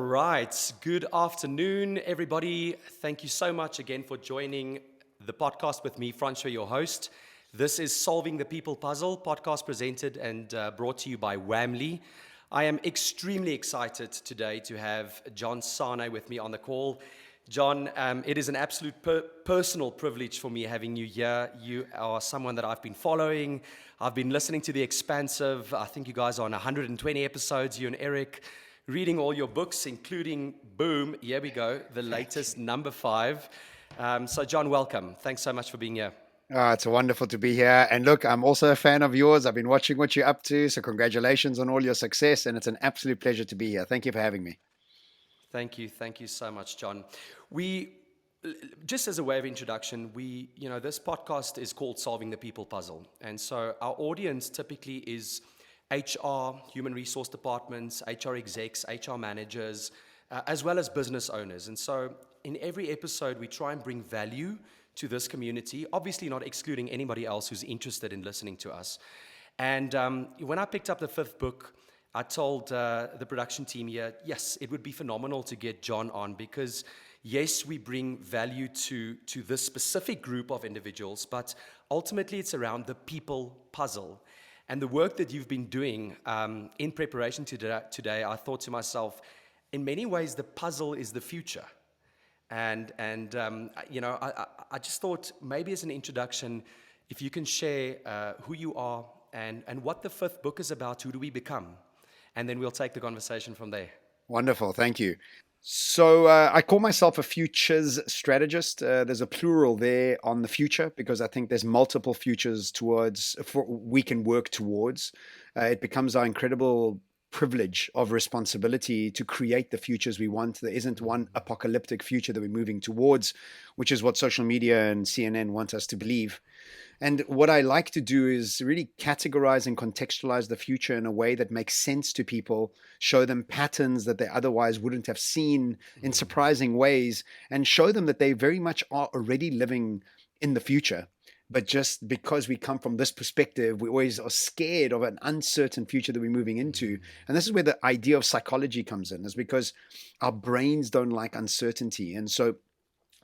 right. Good afternoon, everybody. Thank you so much again for joining the podcast with me, Francois, your host. This is Solving the People Puzzle, podcast presented and brought to you by Wamly. I am extremely excited today to have John Sanei with me on the call. John, it is an absolute personal privilege for me having you here. You are someone that I've been following. I've been listening to The Expansive. I think you guys are on 120 episodes, you and Eric, reading all your books, including, boom, here we go, the latest number 5. So John, welcome. Thanks so much for being here. It's wonderful to be here. And look, I'm also a fan of yours. I've been watching what you're up to. So congratulations on all your success. And it's an absolute pleasure to be here. Thank you for having me. Thank you. Thank you so much, John. Just as a way of introduction, this podcast is called Solving the People Puzzle. And so our audience typically is HR, human resource departments, HR execs, HR managers, as well as business owners. And so in every episode, we try and bring value to this community, obviously not excluding anybody else who's interested in listening to us. And when I picked up the 5th book, I told the production team here, yes, it would be phenomenal to get John on because, yes, we bring value to this specific group of individuals, but ultimately it's around the people puzzle. And the work that you've been doing in preparation today, I thought to myself, in many ways, the puzzle is the future. And I just thought maybe as an introduction, if you can share who you are and what the 5th book is about, who do we become? And then we'll take the conversation from there. Wonderful. Thank you. So I call myself a futures strategist. There's a plural there on the future because I think there's multiple futures we can work towards. It becomes our incredible privilege of responsibility to create the futures we want. There isn't one apocalyptic future that we're moving towards, which is what social media and CNN want us to believe. And what I like to do is really categorize and contextualize the future in a way that makes sense to people, show them patterns that they otherwise wouldn't have seen in surprising ways, and show them that they very much are already living in the future. But just because we come from this perspective, we always are scared of an uncertain future that we're moving into. And this is where the idea of psychology comes in, is because our brains don't like uncertainty. And so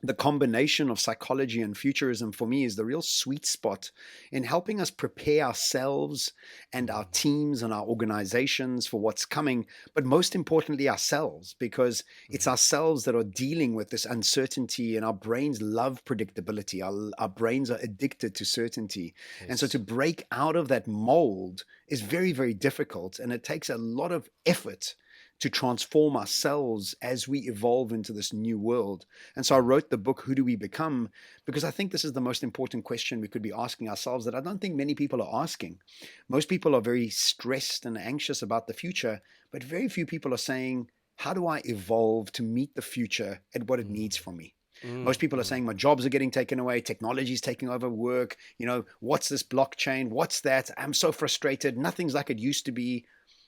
the combination of psychology and futurism for me is the real sweet spot in helping us prepare ourselves and our teams and our organizations for what's coming, but most importantly ourselves, because it's ourselves that are dealing with this uncertainty, and our brains love predictability. Our brains are addicted to certainty. Yes. And so to break out of that mold is very, very difficult, and it takes a lot of effort to transform ourselves as we evolve into this new world. And so I wrote the book, Who Do We Become? Because I think this is the most important question we could be asking ourselves that I don't think many people are asking. Most people are very stressed and anxious about the future, but very few people are saying, how do I evolve to meet the future and what it needs from me? Most people are saying my jobs are getting taken away, technology is taking over work, what's this blockchain? What's that? I'm so frustrated. Nothing's like it used to be.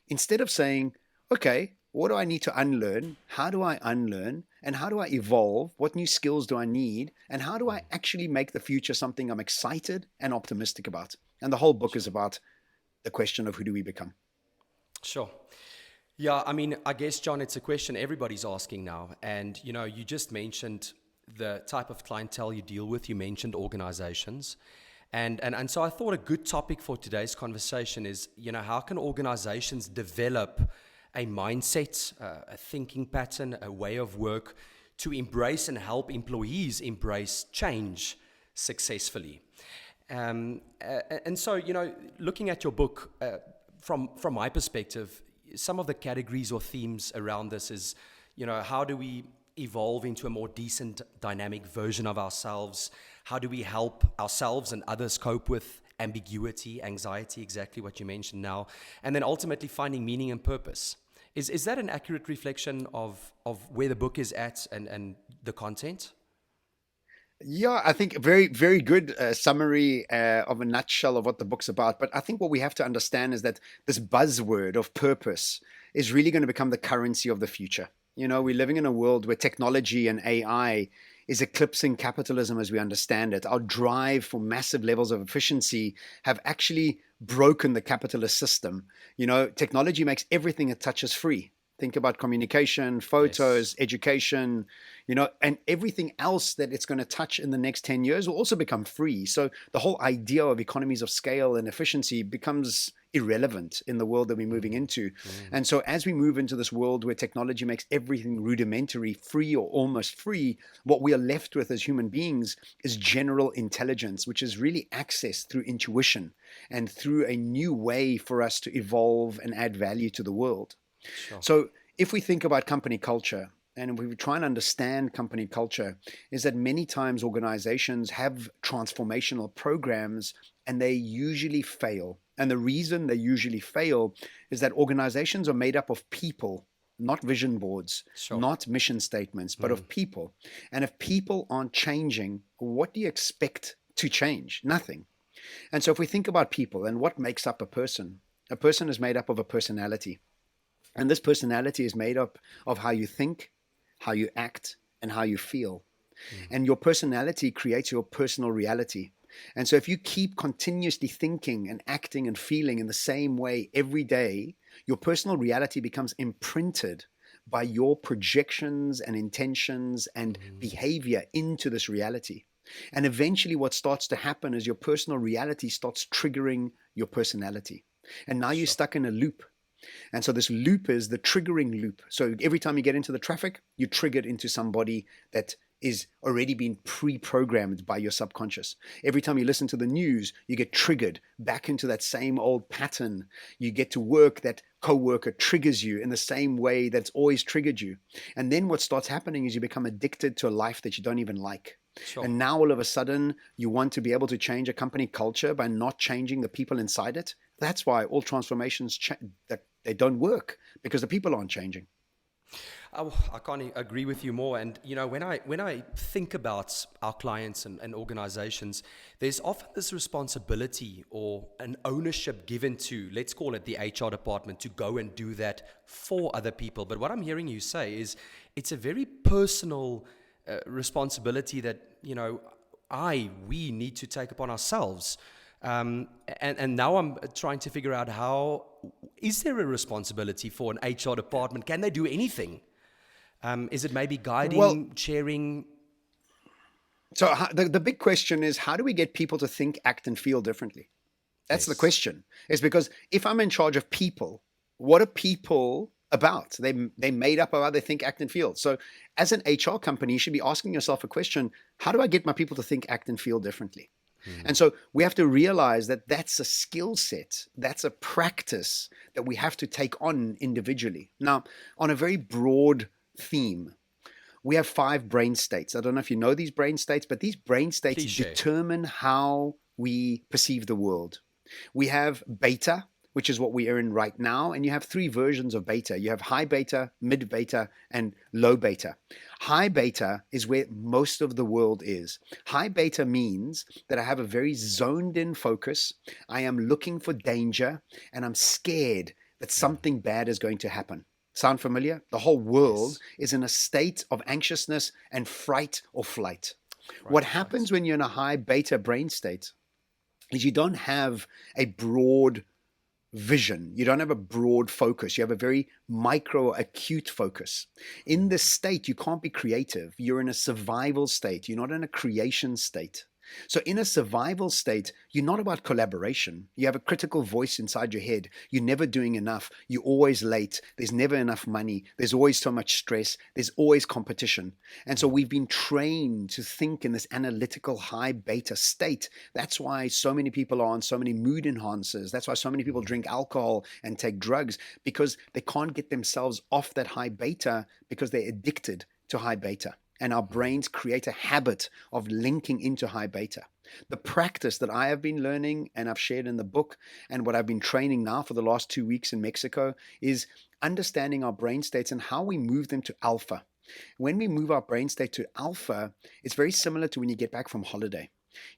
Instead of saying, okay, what do I need to unlearn? How do I unlearn? And how do I evolve? What new skills do I need? And how do I actually make the future something I'm excited and optimistic about? And the whole book is about the question of who do we become? Sure. Yeah, I guess, John, it's a question everybody's asking now. And, you just mentioned the type of clientele you deal with. You mentioned organizations. And so I thought a good topic for today's conversation is, how can organizations develop a mindset, a thinking pattern, a way of work to embrace and help employees embrace change successfully. And so, looking at your book, from my perspective, some of the categories or themes around this is, how do we evolve into a more decent, dynamic version of ourselves? How do we help ourselves and others cope with ambiguity, anxiety, exactly what you mentioned now, and then ultimately finding meaning and purpose? Is that an accurate reflection of where the book is at and the content? Yeah, I think a very, very good summary of a nutshell of what the book's about. But I think what we have to understand is that this buzzword of purpose is really going to become the currency of the future. We're living in a world where technology and AI is eclipsing capitalism as we understand it. Our drive for massive levels of efficiency have actually broken the capitalist system. Technology makes everything it touches free. Think about communication, Yes. photos, education, and everything else that it's going to touch in the next 10 years will also become free. So the whole idea of economies of scale and efficiency becomes irrelevant in the world that we're moving Mm, into. mm, And so as we move into this world where technology makes everything rudimentary, free or almost free, what we are left with as human beings is general intelligence, which is really accessed through intuition and through a new way for us to evolve and add value to the world. sure. So if we think about company culture, and we try and understand company culture, is that many times organizations have transformational programs and they usually fail. And the reason they usually fail is that organizations are made up of people, not vision boards, Sure. not mission statements, but Mm, of people. And if people aren't changing, what do you expect to change? Nothing. And so if we think about people and what makes up a person is made up of a personality. And this personality is made up of how you think, how you act, and how you feel. mm, And your personality creates your personal reality. And so if you keep continuously thinking and acting and feeling in the same way every day, your personal reality becomes imprinted by your projections and intentions and mm, behavior into this reality. And eventually, what starts to happen is your personal reality starts triggering your personality. And now you're sure. stuck in a loop. And so this loop is the triggering loop. So every time you get into the traffic, you're triggered into somebody that is already been pre-programmed by your subconscious. Every time you listen to the news, you get triggered back into that same old pattern. You get to work, that co-worker triggers you in the same way that's always triggered you. And then what starts happening is you become addicted to a life that you don't even like. Sure. And now all of a sudden, you want to be able to change a company culture by not changing the people inside it. That's why all transformations that they don't work, because the people aren't changing. Oh, I can't agree with you more. And when I think about our clients and organizations, there's often this responsibility or an ownership given to, let's call it the HR department, to go and do that for other people. But what I'm hearing you say is it's a very personal responsibility that we need to take upon ourselves. And now I'm trying to figure out, how is there a responsibility for an HR department? Can they do anything? Is it maybe Well, guiding, sharing? so the big question is, how do we get people to think, act, and feel differently? That's the Yes. question. Is because if I'm in charge of people, what are people about? They made up of how they think, act, and feel. So as an HR company, you should be asking yourself a question: how do I get my people to think, act, and feel differently? And Mm, so we have to realize that that's a skill set, that's a practice that we have to take on individually. Now, on a very broad theme, we have 5 brain states. I don't know if you know these brain states, but these brain states please share. determine how we perceive the world. We have beta, which is what we are in right now, and you have 3 versions of beta. You have high beta, mid beta, and low beta. High beta is where most of the world is. High beta means that I have a very zoned in focus. I am looking for danger, and I'm scared that Mm, something bad is going to happen. Sound familiar? The whole world yes. is in a state of anxiousness and fright or flight. Fright What or flight. happens when you're in a high beta brain state is you don't have a broad vision. You don't have a broad focus. You have a very micro acute focus. In this state, you can't be creative. You're in a survival state. You're not in a creation state. So, in a survival state, you're not about collaboration. You have a critical voice inside your head. You're never doing enough. You're always late. There's never enough money. There's always so much stress. There's always competition. And so, Mm, we've been trained to think in this analytical high beta state. That's why so many people are on so many mood enhancers. That's why so many people mm, drink alcohol and take drugs, because they can't get themselves off that high beta because they're addicted to high beta. And our mm, brains create a habit of linking into high beta. The practice that I have been learning and I've shared in the book, and what I've been training now for the last 2 weeks in Mexico, is understanding our brain states and how we move them to alpha. When we move our brain state to alpha, it's very similar to when you get back from holiday.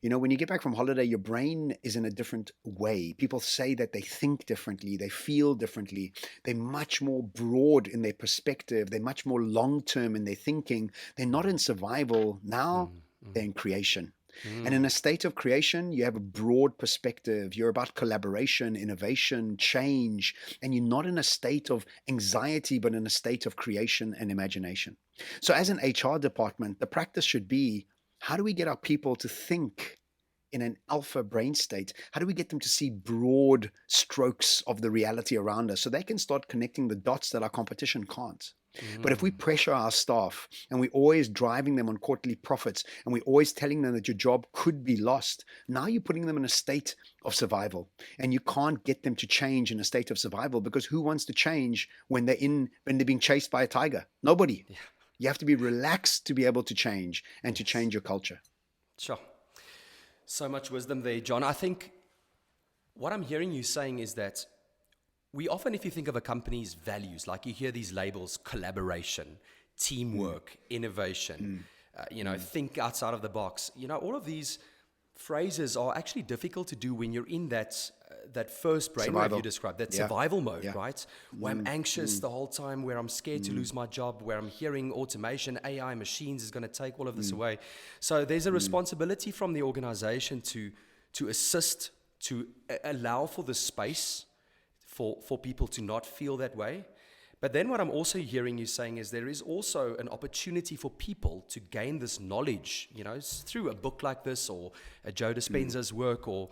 When you get back from holiday, your brain is in a different way. People say that they think differently, they feel differently, they're much more broad in their perspective, they're much more long term in their thinking. They're not in survival now, mm, they're mm. in creation. And in a state of creation, you have a broad perspective. You're about collaboration, innovation, change, and you're not in a state of anxiety, but in a state of creation and imagination. So as an HR department, the practice should be, how do we get our people to think in an alpha brain state? How do we get them to see broad strokes of the reality around us so they can start connecting the dots that our competition can't? But if we pressure our staff and we're always driving them on quarterly profits and we're always telling them that your job could be lost, now you're putting them in a state of survival, and you can't get them to change in a state of survival, because who wants to change when they're being chased by a tiger? Nobody. Yeah. You have to be relaxed to be able to change and to change your culture. Sure. So much wisdom there, John. I think what I'm hearing you saying is that we often, if you think of a company's values, like you hear these labels: collaboration, teamwork, innovation, think outside of the box. All of these phrases are actually difficult to do when you're in that first brainwave you described, that survival mode, right? Where I'm anxious the whole time, where I'm scared to lose my job, where I'm hearing automation, AI, machines is going to take all of this away. So there's a responsibility from the organization to assist, to allow for the space for people to not feel that way. But then what I'm also hearing you saying is there is also an opportunity for people to gain this knowledge, through a book like this, or a Joe Dispenza's work, or,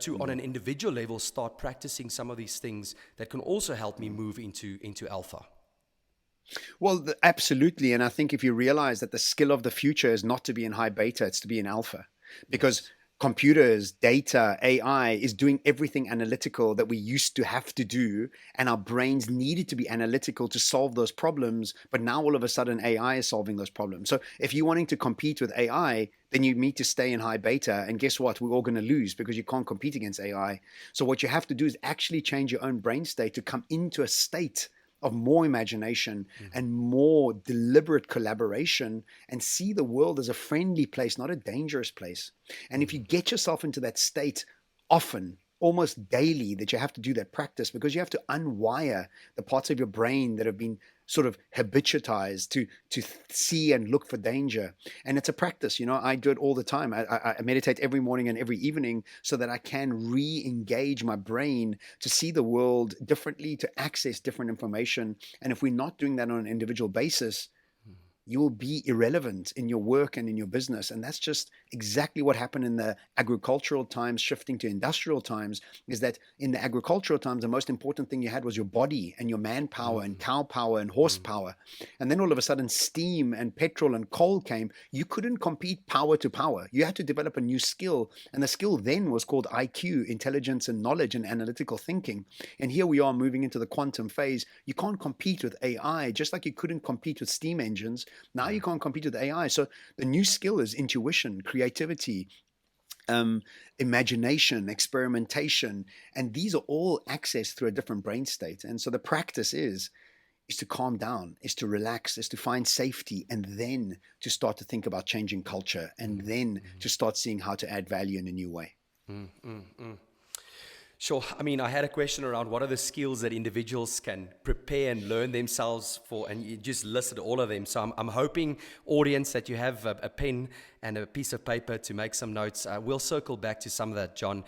to on an individual level start practicing some of these things that can also help me move into alpha. Well, absolutely. And I think if you realize that the skill of the future is not to be in high beta, it's to be in alpha, because computers, data, AI is doing everything analytical that we used to have to do, and our brains needed to be analytical to solve those problems. But now all of a sudden AI is solving those problems. So if you're wanting to compete with AI, then you need to stay in high beta, and guess what? We're all going to lose, because you can't compete against AI. So what you have to do is actually change your own brain state to come into a state of more imagination and more deliberate collaboration, and see the world as a friendly place, not a dangerous place. And if you get yourself into that state often, almost daily, that you have to do that practice, because you have to unwire the parts of your brain that have been sort of habituatized to see and look for danger. And it's a practice. I do it all the time. I meditate every morning and every evening so that I can re-engage my brain to see the world differently, to access different information. And if we're not doing that on an individual basis, you will be irrelevant in your work and in your business. And that's just exactly what happened in the agricultural times, shifting to industrial times, is that in the agricultural times, the most important thing you had was your body and your manpower and cow power and horsepower. And then all of a sudden, steam and petrol and coal came. You couldn't compete power to power. You had to develop a new skill. And the skill then was called IQ, intelligence and knowledge and analytical thinking. And here we are moving into the quantum phase. You can't compete with AI, just like you couldn't compete with steam engines. Now you can't compete with AI. So the new skill is intuition, creativity, imagination, experimentation. And these are all accessed through a different brain state. And so the practice is to calm down, is to relax, is to find safety, and then to start to think about changing culture, and then to start seeing how to add value in a new way. Sure. I mean, I had a question around what are the skills that individuals can prepare and learn themselves for, and you just listed all of them. So I'm hoping, audience, that you have a pen and a piece of paper to make some notes. We'll circle back to some of that, John.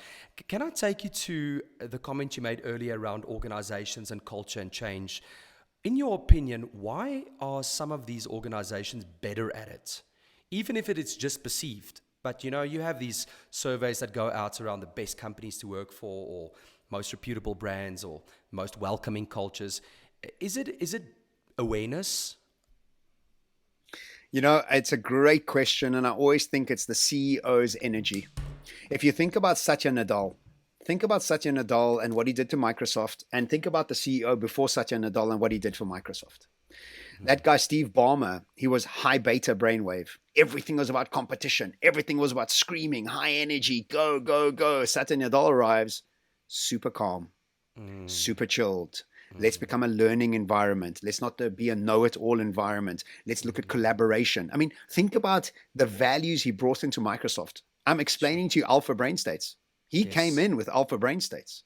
Can I take you to the comment you made earlier around organizations and culture and change? In your opinion, why are some of these organizations better at it, even if it is just perceived? But, you have these surveys that go out around the best companies to work for, or most reputable brands, or most welcoming cultures. Is it awareness? It's a great question, and I always think it's the CEO's energy. If you think about Satya Nadella and what he did to Microsoft, and think about the CEO before Satya Nadella and what he did for Microsoft. That guy, Steve Ballmer, he was high beta brainwave. Everything was about competition. Everything was about screaming, high energy, go, go, go. Satya Nadella arrives, super calm, super chilled. Let's become a learning environment. Let's not be a know-it-all environment. Let's look at collaboration. I mean, think about the values he brought into Microsoft. I'm explaining to you alpha brain states. He came in with alpha brain states.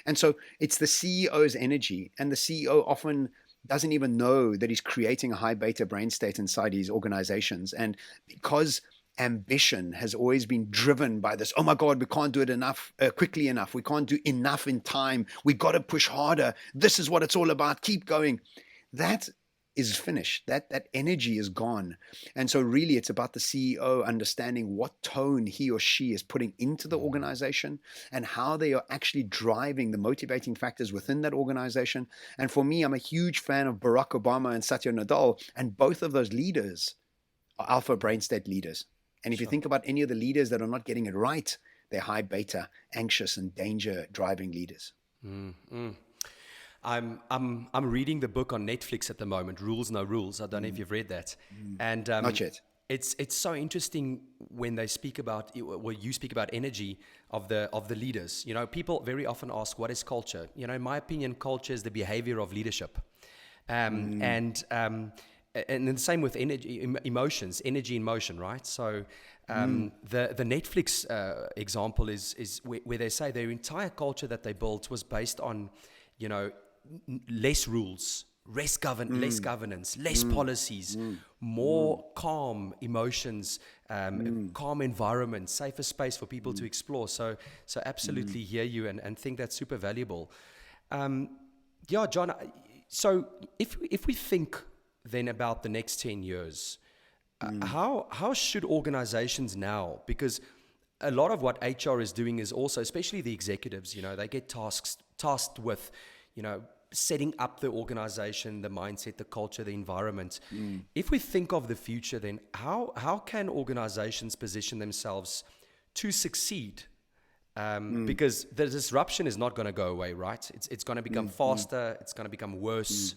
And so it's the CEO's energy, and the CEO often doesn't even know that he's creating a high beta brain state inside his organizations. And because ambition has always been driven by this, oh my God, we can't do it enough, quickly enough. We can't do enough in time. We got to push harder. This is what it's all about. Keep going. That is finished. That energy is gone. And so really it's about the CEO understanding what tone he or she is putting into the organization and how they are actually driving the motivating factors within that organization. And for me, I'm a huge fan of Barack Obama and Satya Nadella, and both of those leaders are alpha brain state leaders. And if you think about any of the leaders that are not getting it right, they're high beta, anxious and danger driving leaders. I'm reading the book on Netflix at the moment, Rules No Rules. I don't know if you've read that. And Not yet. it's so interesting when they speak about, well, you speak about energy of the leaders. You know, people very often ask, what is culture? You know, in my opinion, culture is the behavior of leadership. And the same with energy, emotions, energy in motion, right? So the Netflix example is where they say their entire culture that they built was based on, you know, less rules, less governance, less policies, more calm emotions, calm environment, safer space for people to explore. So absolutely hear you and think that's super valuable. Yeah, John. So if we think then about the next 10 years, how should organizations now, because a lot of what HR is doing is also, especially the executives, you know, they get tasked with, you know, setting up the organization, the mindset, the culture, the environment. If we think of the future, then how can organizations position themselves to succeed? Because the disruption is not going to go away, right? It's going to become faster. It's going to become worse.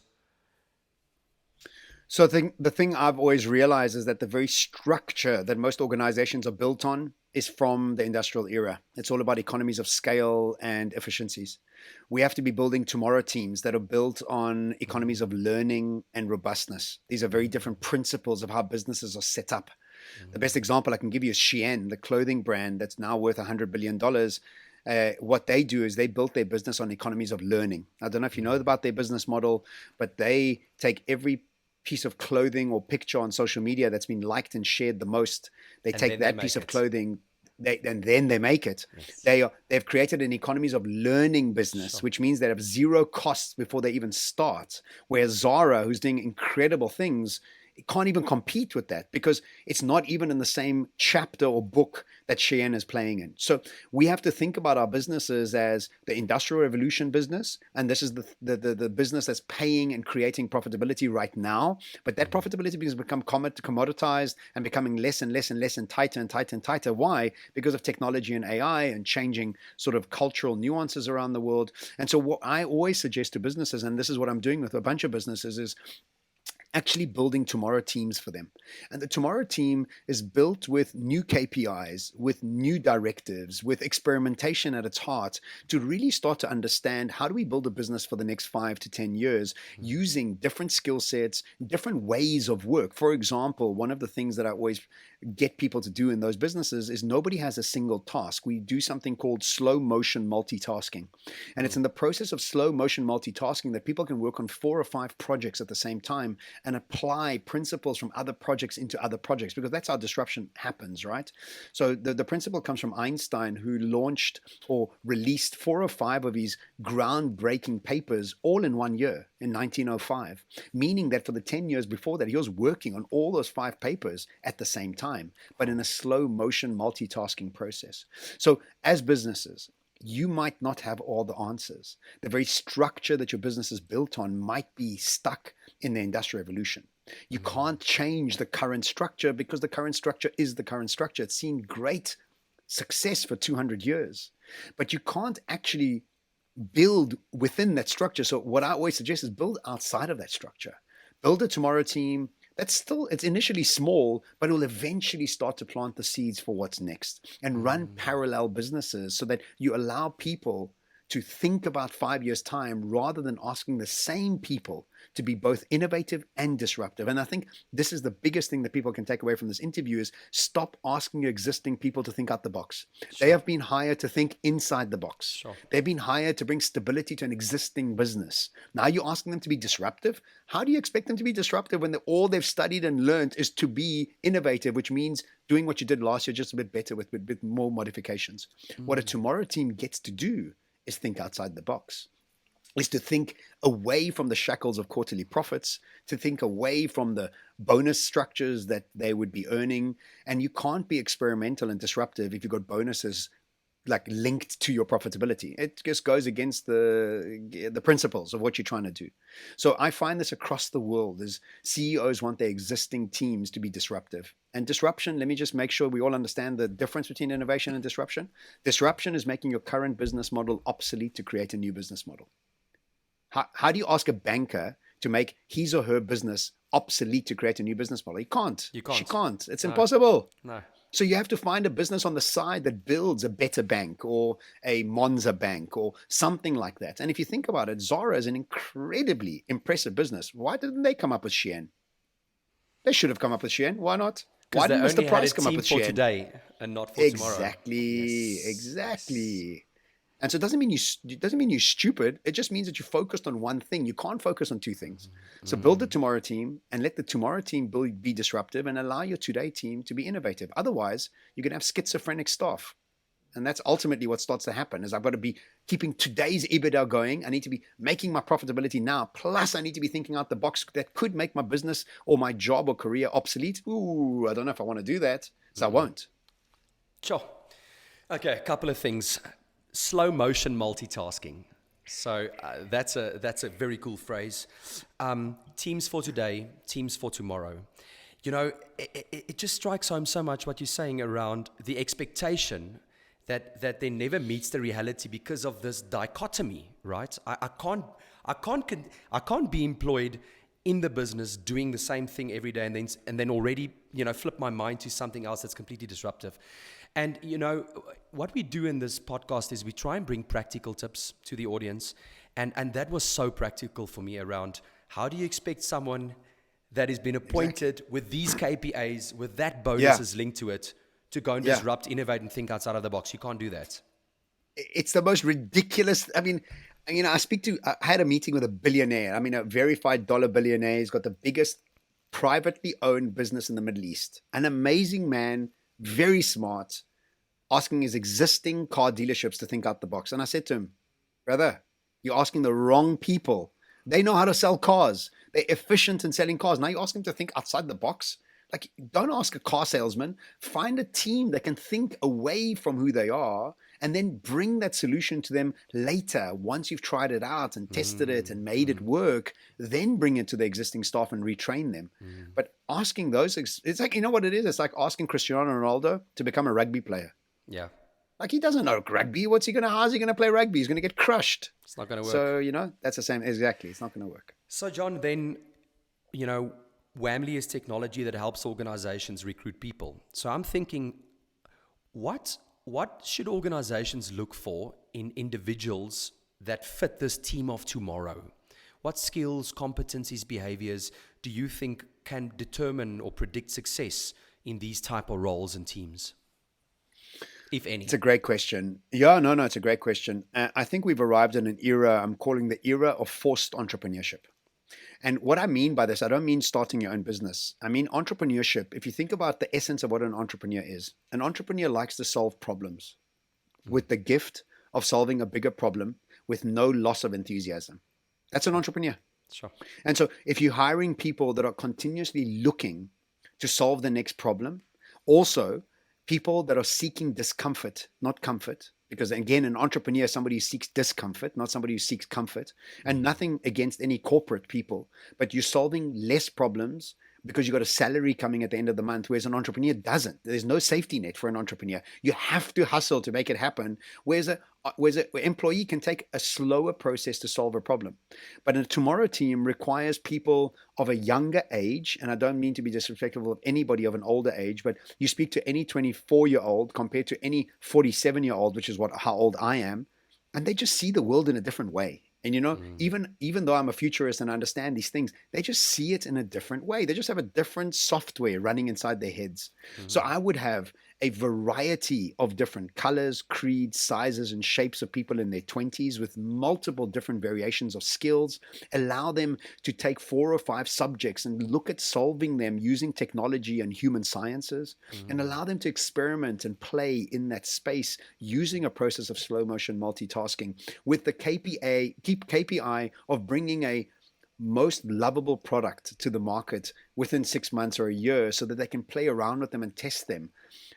So the thing I've always realized is that the very structure that most organizations are built on is from the industrial era. It's all about economies of scale and efficiencies. We have to be building tomorrow teams that are built on economies of learning and robustness. These are very different principles of how businesses are set up. The best example I can give you is Shein, the clothing brand that's now worth $100 billion. What they do is they built their business on economies of learning. I don't know if you know about their business model, but they take every piece of clothing or picture on social media that's been liked and shared the most. They take that piece of clothing, and then they make it. Yes. They've created an economies of learning business, which means they have zero costs before they even start. Whereas Zara, who's doing incredible things, it can't even compete with that because it's not even in the same chapter or book that Shein is playing in. So we have to think about our businesses as the industrial revolution business, and this is the business that's paying and creating profitability right now. But that profitability has become commoditized and becoming less and less and less and tighter and tighter and tighter. Why? Because of technology and AI and changing sort of cultural nuances around the world. And so what I always suggest to businesses, and this is what I'm doing with a bunch of businesses, is actually building tomorrow teams for them. And the tomorrow team is built with new KPIs, with new directives, with experimentation at its heart to really start to understand how do we build a business for the next 5 to 10 years using different skill sets, different ways of work. For example, one of the things that I always get people to do in those businesses is nobody has a single task. We do something called slow motion multitasking. And it's in the process of slow motion multitasking that people can work on 4 or 5 projects at the same time and apply principles from other projects into other projects, because that's how disruption happens, right? So the principle comes from Einstein, who launched or released 4 or 5 of his groundbreaking papers all in 1 year in 1905, meaning that for the 10 years before that, he was working on all those 5 papers at the same time, but in a slow motion multitasking process. So as businesses, you might not have all the answers. The very structure that your business is built on might be stuck in the industrial revolution. You can't change the current structure because the current structure is the current structure. It's seen great success for 200 years, but you can't actually build within that structure. So what I always suggest is build outside of that structure. Build a tomorrow team. It's initially small, but it will eventually start to plant the seeds for what's next, and run parallel businesses so that you allow people to think about 5 years' time rather than asking the same people to be both innovative and disruptive. And I think this is the biggest thing that people can take away from this interview is stop asking your existing people to think out the box. They have been hired to think inside the box. They've been hired to bring stability to an existing business. Now you're asking them to be disruptive. How do you expect them to be disruptive when all they've studied and learned is to be innovative, which means doing what you did last year, just a bit better with more modifications? What a tomorrow team gets to do is think outside the box, is to think away from the shackles of quarterly profits, to think away from the bonus structures that they would be earning. And you can't be experimental and disruptive if you've got bonuses like linked to your profitability. It just goes against the principles of what you're trying to do. So I find this across the world is CEOs want their existing teams to be disruptive. And disruption, let me just make sure we all understand the difference between innovation and disruption. Disruption is making your current business model obsolete to create a new business model. How do you ask a banker to make his or her business obsolete to create a new business model? You can't. She can't. It's impossible. No. So you have to find a business on the side that builds a better bank or a Monza bank or something like that. And if you think about it, Zara is an incredibly impressive business. Why didn't they come up with Shein? They should have come up with Shein. Why not? Why didn't Mr. Price come up with Shein? For today and not for tomorrow. Exactly. And so it doesn't mean you're stupid. It just means that you're focused on one thing. You can't focus on two things. So build the tomorrow team and let the tomorrow team be disruptive and allow your today team to be innovative. Otherwise, you're going to have schizophrenic staff. And that's ultimately what starts to happen is I've got to be keeping today's EBITDA going. I need to be making my profitability now. Plus, I need to be thinking out the box that could make my business or my job or career obsolete. Ooh, I don't know if I want to do that. So I won't. Sure. Okay, a couple of things. Slow motion multitasking. So that's a very cool phrase. Teams for today, teams for tomorrow. You know, it just strikes home so much what you're saying around the expectation that there never meets the reality because of this dichotomy, right? I can't be employed in the business doing the same thing every day and then already, flip my mind to something else that's completely disruptive. And, what we do in this podcast is we try and bring practical tips to the audience. And that was so practical for me around how do you expect someone that has been appointed with these KPIs, with that bonuses linked to it, to go and disrupt, innovate, and think outside of the box. You can't do that. It's the most ridiculous. I mean, I had a meeting with a billionaire. A verified dollar billionaire. He's got the biggest privately owned business in the Middle East. An amazing man, very smart, asking his existing car dealerships to think out the box. And I said to him, brother, you're asking the wrong people. They know how to sell cars. They're efficient in selling cars. Now you're asking them to think outside the box. Like, don't ask a car salesman. Find a team that can think away from who they are and then bring that solution to them later. Once you've tried it out and tested it and made it work, then bring it to the existing staff and retrain them. But asking those, it's like, you know what it is? It's like asking Cristiano Ronaldo to become a rugby player. Yeah. Like, he doesn't know rugby. How's he going to play rugby? He's going to get crushed. It's not going to work. So, that's the same. Exactly. It's not going to work. So, John, then, Wamly is technology that helps organizations recruit people. So I'm thinking, what should organizations look for in individuals that fit this team of tomorrow? What skills, competencies, behaviors do you think can determine or predict success in these type of roles and teams, if any? It's a great question. Yeah, no, it's a great question. I think we've arrived in an era, I'm calling the era of forced entrepreneurship. And what I mean by this, I don't mean starting your own business. I mean entrepreneurship. If you think about the essence of what an entrepreneur is, an entrepreneur likes to solve problems with the gift of solving a bigger problem with no loss of enthusiasm. That's an entrepreneur. Sure. And so if you're hiring people that are continuously looking to solve the next problem, also people that are seeking discomfort, not comfort, because again, an entrepreneur is somebody who seeks discomfort, not somebody who seeks comfort. And nothing against any corporate people, but you're solving less problems because you've got a salary coming at the end of the month, whereas an entrepreneur doesn't. There's no safety net for an entrepreneur. You have to hustle to make it happen, whereas an employee can take a slower process to solve a problem. But a tomorrow team requires people of a younger age, and I don't mean to be disrespectful of anybody of an older age, but you speak to any 24-year-old compared to any 47-year-old, which is how old I am, and they just see the world in a different way. And even though I'm a futurist and I understand these things, they just see it in a different way. They just have a different software running inside their heads. So I would have a variety of different colors, creeds, sizes, and shapes of people in their 20s with multiple different variations of skills. Allow them to take 4 or 5 subjects and look at solving them using technology and human sciences, and allow them to experiment and play in that space using a process of slow motion multitasking with the KPI of bringing a most lovable product to the market within 6 months or a year, so that they can play around with them and test them.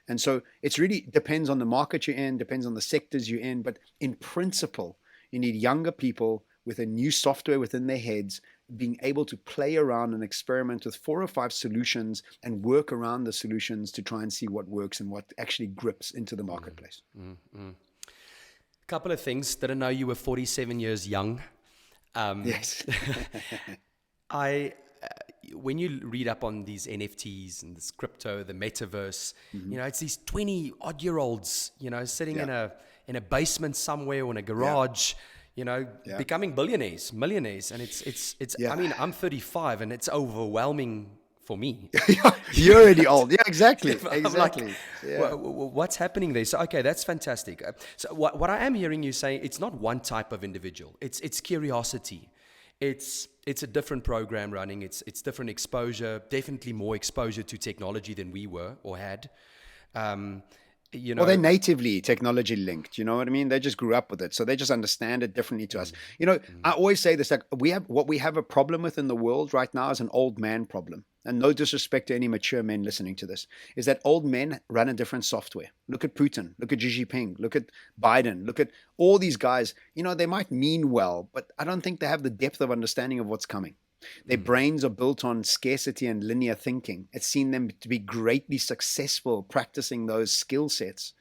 And so it's really depends on the market you're in, depends on the sectors you're in. But in principle, you need younger people with a new software within their heads, being able to play around and experiment with 4 or 5 solutions and work around the solutions to try and see what works and what actually grips into the marketplace. Couple of things. Didn't know you were 47 years young. Yes. When you read up on these NFTs and this crypto, the metaverse, it's these 20-odd-year-olds, sitting in a basement somewhere or in a garage, becoming billionaires, millionaires, and it's. I mean, I'm 35, and it's overwhelming for me. You're already old. Yeah, exactly. Like, what's happening there? So, okay, that's fantastic. So what I am hearing you say, it's not one type of individual. It's curiosity. It's a different program running. It's different exposure, definitely more exposure to technology than we were or had. Well, they're natively technology linked. You know what I mean? They just grew up with it, so they just understand it differently to us. I always say this: like we have a problem with in the world right now is an old man problem. And no disrespect to any mature men listening to this, is that old men run a different software. Look at Putin, look at Xi Jinping, look at Biden, look at all these guys. They might mean well, but I don't think they have the depth of understanding of what's coming. Their brains are built on scarcity and linear thinking. It's seen them to be greatly successful practicing those skill sets.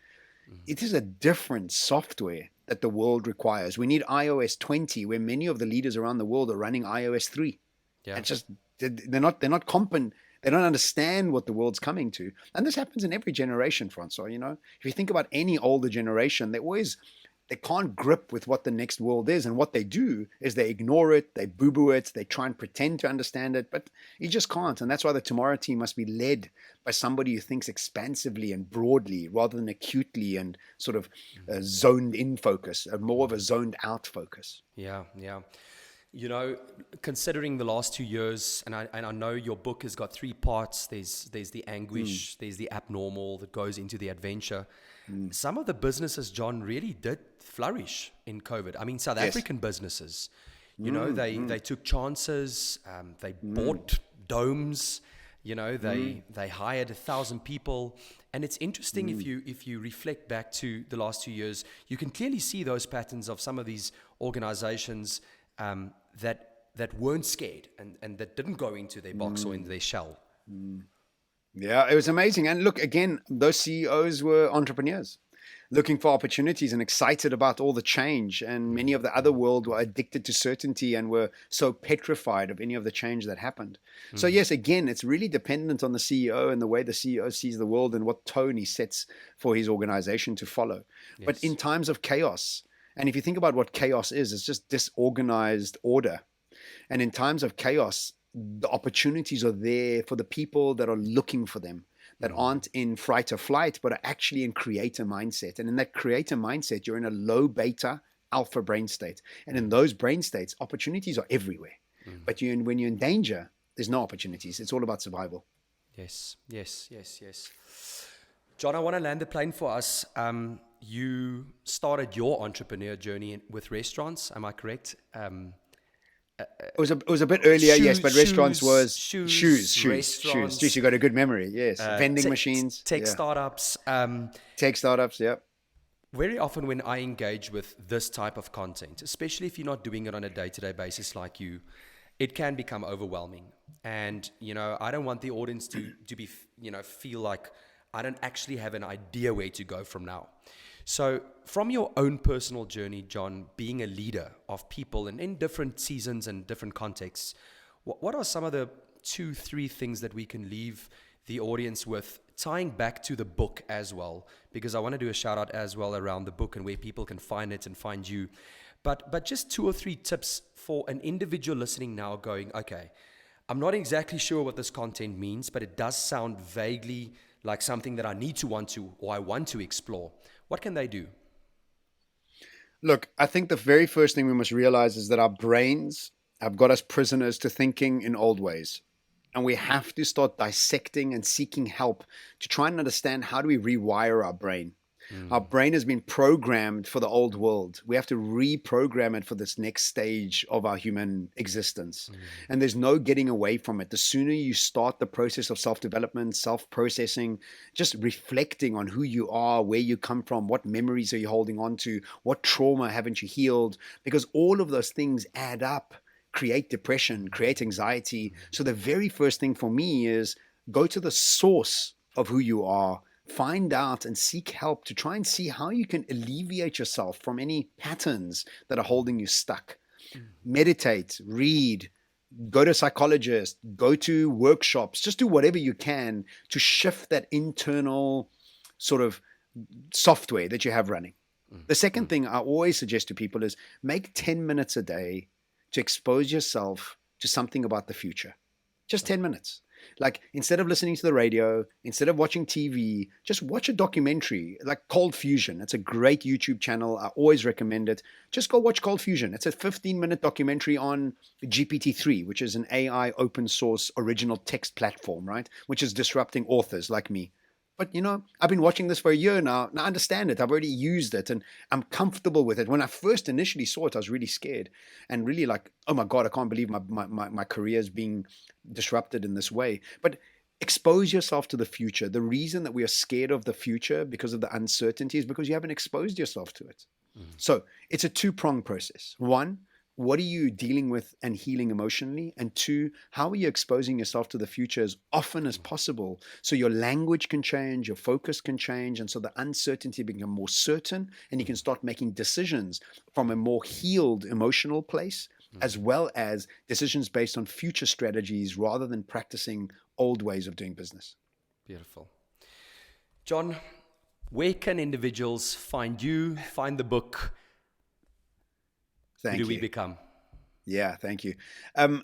It is a different software that the world requires. We need iOS 20, where many of the leaders around the world are running iOS 3. Yeah. It's just they're not competent. They don't understand what the world's coming to. And this happens in every generation, Francois. If you think about any older generation, they can't grip with what the next world is. And what they do is they ignore it, they boo-boo it, they try and pretend to understand it, but you just can't. And that's why the tomorrow team must be led by somebody who thinks expansively and broadly rather than acutely and sort of zoned in focus, more of a zoned out focus. Yeah. Considering the last 2 years, and I know your book has got 3 parts. There's the anguish, there's the abnormal that goes into the adventure. Some of the businesses, John, really did flourish in COVID. I mean, South African businesses, they took chances. They bought domes. They hired 1,000 people. And it's interesting if you reflect back to the last 2 years, you can clearly see those patterns of some of these organizations that weren't scared and that didn't go into their box or into their shell. Yeah, it was amazing. And look, again, those CEOs were entrepreneurs looking for opportunities and excited about all the change. And many of the other world were addicted to certainty and were so petrified of any of the change that happened. So yes, again, it's really dependent on the CEO and the way the CEO sees the world and what tone he sets for his organization to follow. Yes. But in times of chaos, and if you think about what chaos is, it's just disorganized order. And in times of chaos, the opportunities are there for the people that are looking for them, that aren't in fright or flight, but are actually in creator mindset. And in that creator mindset, you're in a low beta alpha brain state. And in those brain states, opportunities are everywhere. But when you're in danger, there's no opportunities. It's all about survival. Yes. John, I want to land the plane for us. You started your entrepreneur journey with restaurants. Am I correct? It was a bit earlier, yes, but restaurants was shoes. Jeez, you got a good memory, yes. Vending machines, tech startups. Tech startups, yeah. Very often when I engage with this type of content, especially if you're not doing it on a day-to-day basis like you, it can become overwhelming. And, I don't want the audience to be, feel like I don't actually have an idea where to go from now. So from your own personal journey, John, being a leader of people and in different seasons and different contexts, what are some of the 2-3 things that we can leave the audience with tying back to the book as well, because I want to do a shout out as well around the book and where people can find it and find you. But just 2 or 3 tips for an individual listening now going, okay, I'm not exactly sure what this content means, but it does sound vaguely like something that I want to explore. What can they do? Look, I think the very first thing we must realize is that our brains have got us prisoners to thinking in old ways. And we have to start dissecting and seeking help to try and understand how do we rewire our brain. Our brain has been programmed for the old world. We have to reprogram it for this next stage of our human existence. And there's no getting away from it. The sooner you start the process of self-development, self-processing, just reflecting on who you are, where you come from, what memories are you holding on to, what trauma haven't you healed, because all of those things add up, create depression, create anxiety. So the very first thing for me is go to the source of who you are, find out and seek help to try and see how you can alleviate yourself from any patterns that are holding you stuck. Meditate, read, go to a psychologist, go to workshops, just do whatever you can to shift that internal sort of software that you have running. The second thing I always suggest to people is make 10 minutes a day to expose yourself to something about the future. Just 10 minutes. Like, instead of listening to the radio, instead of watching TV, just watch a documentary like Cold Fusion. It's a great YouTube channel. I always recommend it. Just go watch Cold Fusion. It's a 15-minute documentary on GPT-3, which is an AI open source original text platform, right? Which is disrupting authors like me. But, I've been watching this for a year now, and I understand it. I've already used it, and I'm comfortable with it. When I first initially saw it, I was really scared and really like, oh my God, I can't believe my career is being disrupted in this way. But expose yourself to the future. The reason that we are scared of the future because of the uncertainty is because you haven't exposed yourself to it. So it's a 2-pronged process. 1, what are you dealing with and healing emotionally? And 2, how are you exposing yourself to the future as often as possible so your language can change, your focus can change, and so the uncertainty become more certain, and you can start making decisions from a more healed emotional place, as well as decisions based on future strategies rather than practicing old ways of doing business. Beautiful. John, where can individuals find you, find the book? Thank Who do you. we become? Yeah, thank you.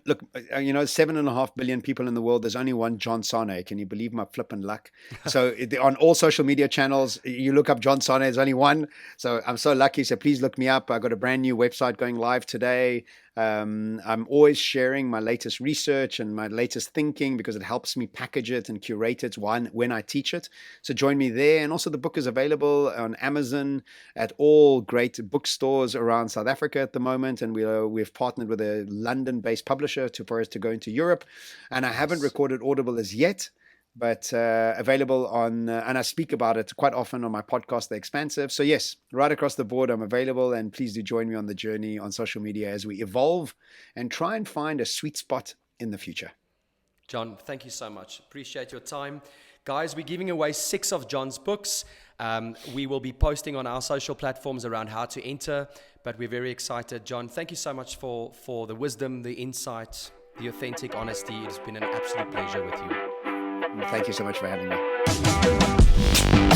Look, 7.5 billion people in the world. There's only one John Sanei. Can you believe my flippin' luck? So on all social media channels, you look up John Sanei, there's only one. So I'm so lucky. So please look me up. I got a brand new website going live today. I'm always sharing my latest research and my latest thinking because it helps me package it and curate it when I teach it. So join me there. And also the book is available on Amazon, at all great bookstores around South Africa at the moment. And we've partnered with a London-based publisher for us to go into Europe. And I haven't recorded Audible as yet, but available on, and I speak about it quite often on my podcast, The Expansive. So yes, right across the board, I'm available, and please do join me on the journey on social media as we evolve and try and find a sweet spot in the future. John, thank you so much. Appreciate your time. Guys, we're giving away 6 of John's books. We will be posting on our social platforms around how to enter, but we're very excited. John, thank you so much for the wisdom, the insight, the authentic honesty. It's been an absolute pleasure with you. Thank you so much for having me.